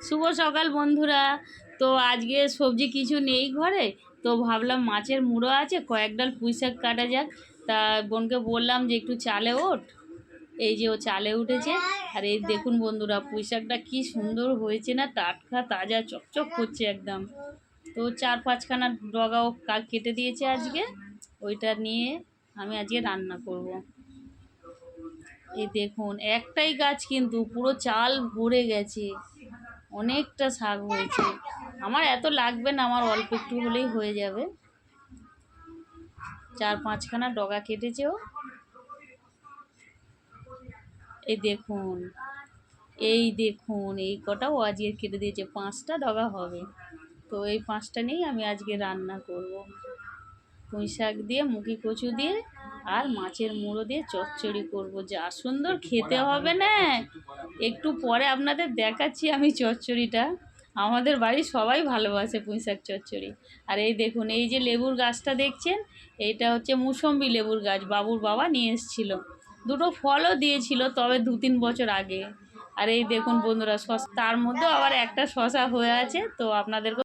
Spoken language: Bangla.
শুভ সকাল বন্ধুরা। তো আজকে সবজি কিছু নেই ঘরে, তো ভাবলাম মাছের মুড়ো আছে, কয়েক ডাল পুঁই শাক কাটা যাক। তা বোনকে বললাম যে একটু চালে ওঠ। এই যে ও চালে উঠেছে। আর এই দেখুন বন্ধুরা, পুঁই শাকটা কী সুন্দর হয়েছে না, টাটকা তাজা চকচক করছে একদম। তো 4-5খানা ডগাও কেটে দিয়েছে আজকে, ওইটা নিয়ে আমি আজকে রান্না করব। এই দেখুন, একটাই গাছ কিন্তু পুরো চাল ভরে গেছে, অনেকটা শাক হয়েছে। আমার এত লাগবে না, আমার অল্প একটু হলেই হয়ে যাবে। 4-5খানা ডগা কেটেছে ও। এই দেখুন, এই কটাও আজকে কেটে দিয়েছে, 5টা ডগা হবে। তো এই 5টা নিয়েই আমি আজকে রান্না করব। পুঁই শাক দিয়ে, মুখি কচু দিয়ে আর মাছের মুড়ো দিয়ে চচ্চড়ি করব। যা সুন্দর খেতে হবে না, একটু পরে আপনাদের দেখাচ্ছি আমি চচ্চড়িটা। আমাদের বাড়ির সবাই ভালোবাসে পুঁই শাক চচ্চড়ি। আর এই দেখুন, এই যে লেবুর গাছটা দেখছেন, এইটা হচ্ছে মুসম্বি লেবুর গাছ, বাবুর বাবা নিয়ে এসেছিল। দুটো ফলও দিয়েছিল, তবে 2-3 বছর আগে। আর এই দেখুন বন্ধুরা, তার মধ্যেও আবার একটা শশা হয়ে আছে, তো আপনাদেরকে